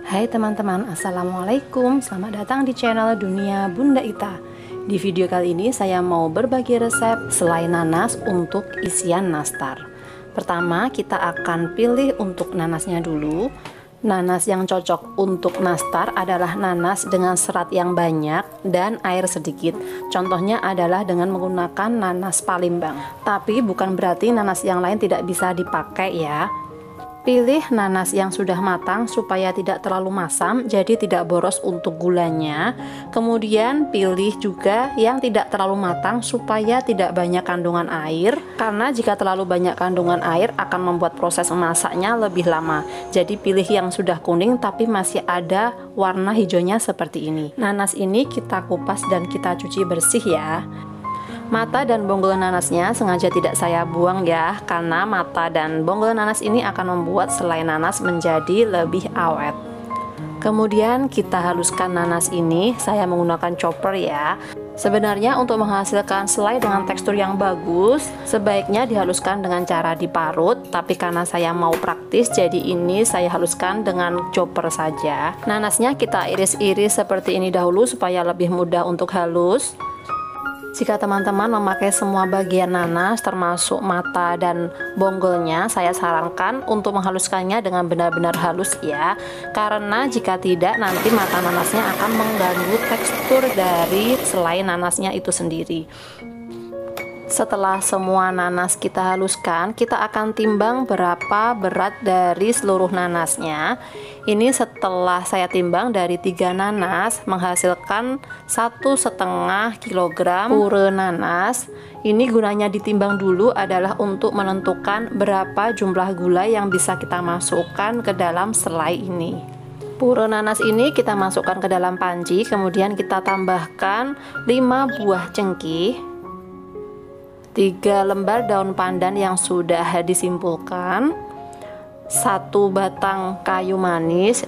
Hai teman-teman, Assalamualaikum. Selamat datang di channel Dunia Bunda Ita. Di video kali ini saya mau berbagi resep selai nanas untuk isian nastar. Pertama, kita akan pilih untuk nanasnya dulu. Nanas yang cocok untuk nastar adalah nanas dengan serat yang banyak dan air sedikit. Contohnya adalah dengan menggunakan nanas Palembang. Tapi bukan berarti nanas yang lain tidak bisa dipakai ya. Pilih nanas yang sudah matang supaya tidak terlalu masam, jadi tidak boros untuk gulanya. Kemudian pilih juga yang tidak terlalu matang supaya tidak banyak kandungan air, karena jika terlalu banyak kandungan air akan membuat proses memasaknya lebih lama. Jadi pilih yang sudah kuning tapi masih ada warna hijaunya seperti ini. Nanas ini kita kupas dan kita cuci bersih ya. Mata dan bonggol nanasnya sengaja tidak saya buang ya, karena mata dan bonggol nanas ini akan membuat selai nanas menjadi lebih awet. Kemudian kita haluskan nanas ini, saya menggunakan chopper ya. Sebenarnya untuk menghasilkan selai dengan tekstur yang bagus, sebaiknya dihaluskan dengan cara diparut, tapi karena saya mau praktis, jadi ini saya haluskan dengan chopper saja. Nanasnya kita iris-iris seperti ini dahulu supaya lebih mudah untuk halus. Jika teman-teman memakai semua bagian nanas termasuk mata dan bonggolnya, saya sarankan untuk menghaluskannya dengan benar-benar halus ya, karena jika tidak nanti mata nanasnya akan mengganggu tekstur dari selai nanasnya itu sendiri. Setelah semua nanas kita haluskan, kita akan timbang berapa berat dari seluruh nanasnya. Ini setelah saya timbang dari 3 nanas menghasilkan 1,5 kg pure nanas. Ini gunanya ditimbang dulu adalah untuk menentukan berapa jumlah gula yang bisa kita masukkan ke dalam selai ini. Pure nanas ini kita masukkan ke dalam panci, kemudian kita tambahkan 5 buah cengkeh, 3 lembar daun pandan yang sudah disimpulkan, 1 batang kayu manis,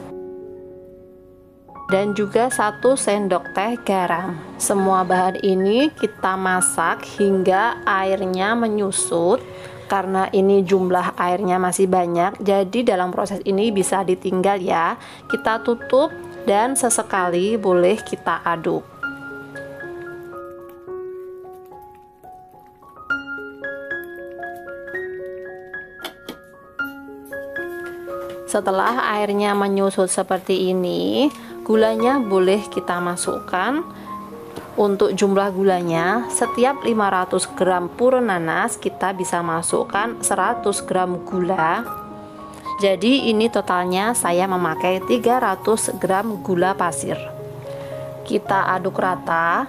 dan juga 1 sendok teh garam. Semua bahan ini kita masak hingga airnya menyusut. Karena ini jumlah airnya masih banyak, jadi dalam proses ini bisa ditinggal ya. Kita tutup dan sesekali boleh kita aduk. Setelah airnya menyusut seperti ini, gulanya boleh kita masukkan. Untuk jumlah gulanya, setiap 500 gram pure nanas kita bisa masukkan 100 gram gula. Jadi ini totalnya saya memakai 300 gram gula pasir. Kita aduk rata.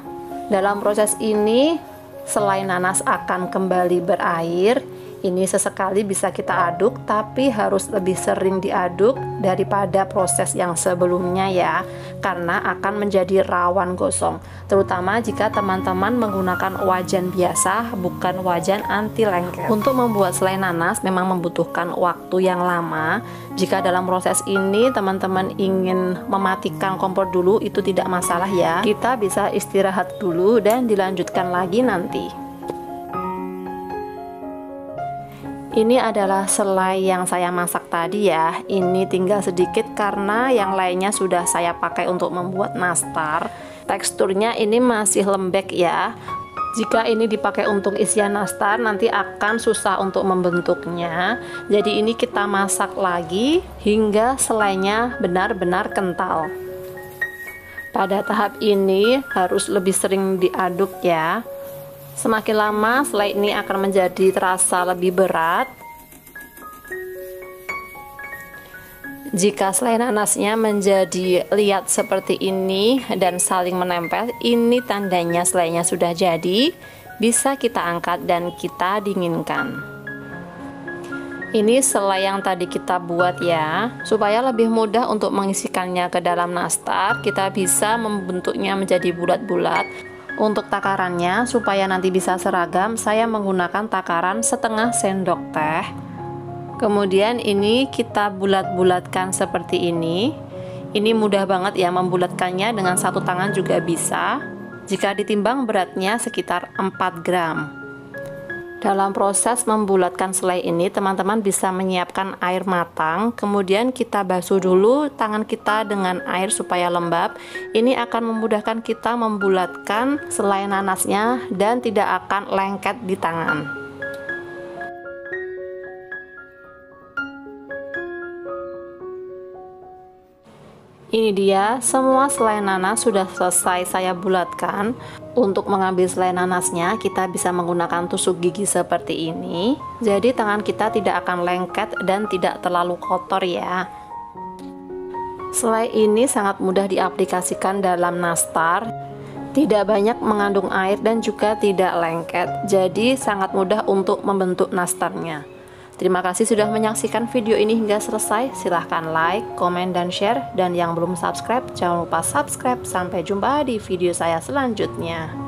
Dalam proses ini selai nanas akan kembali berair. Ini sesekali bisa kita aduk, tapi harus lebih sering diaduk daripada proses yang sebelumnya ya, karena akan menjadi rawan gosong, terutama jika teman-teman menggunakan wajan biasa, bukan wajan anti lengket. Untuk membuat selai nanas memang membutuhkan waktu yang lama. Jika dalam proses ini teman-teman ingin mematikan kompor dulu, itu tidak masalah ya, kita bisa istirahat dulu dan dilanjutkan lagi nanti. Ini adalah selai yang saya masak tadi ya. Ini tinggal sedikit karena yang lainnya sudah saya pakai untuk membuat nastar. Teksturnya ini masih lembek ya. Jika ini dipakai untuk isian nastar nanti akan susah untuk membentuknya. Jadi ini kita masak lagi hingga selainya benar-benar kental. Pada tahap ini harus lebih sering diaduk ya. Semakin lama selai ini akan menjadi terasa lebih berat. Jika selai nanasnya menjadi liat seperti ini dan saling menempel, ini tandanya selainya sudah jadi. Bisa kita angkat dan kita dinginkan. Ini selai yang tadi kita buat ya. Supaya lebih mudah untuk mengisikannya ke dalam nastar, kita bisa membentuknya menjadi bulat-bulat. Untuk takarannya, supaya nanti bisa seragam, saya menggunakan takaran setengah sendok teh. Kemudian ini kita bulat-bulatkan seperti ini. Ini mudah banget ya membulatkannya, dengan satu tangan juga bisa. Jika ditimbang beratnya sekitar 4 gram. Dalam proses membulatkan selai ini, teman-teman bisa menyiapkan air matang, kemudian kita basuh dulu tangan kita dengan air supaya lembab. Ini akan memudahkan kita membulatkan selai nanasnya dan tidak akan lengket di tangan. Ini dia, semua selai nanas sudah selesai saya bulatkan. Untuk mengambil selai nanasnya, kita bisa menggunakan tusuk gigi seperti ini. Jadi tangan kita tidak akan lengket dan tidak terlalu kotor ya. Selai ini sangat mudah diaplikasikan dalam nastar. Tidak banyak mengandung air dan juga tidak lengket. Jadi sangat mudah untuk membentuk nastarnya. Terima kasih sudah menyaksikan video ini hingga selesai. Silahkan like, komen, dan share. Dan yang belum subscribe, jangan lupa subscribe. Sampai jumpa di video saya selanjutnya.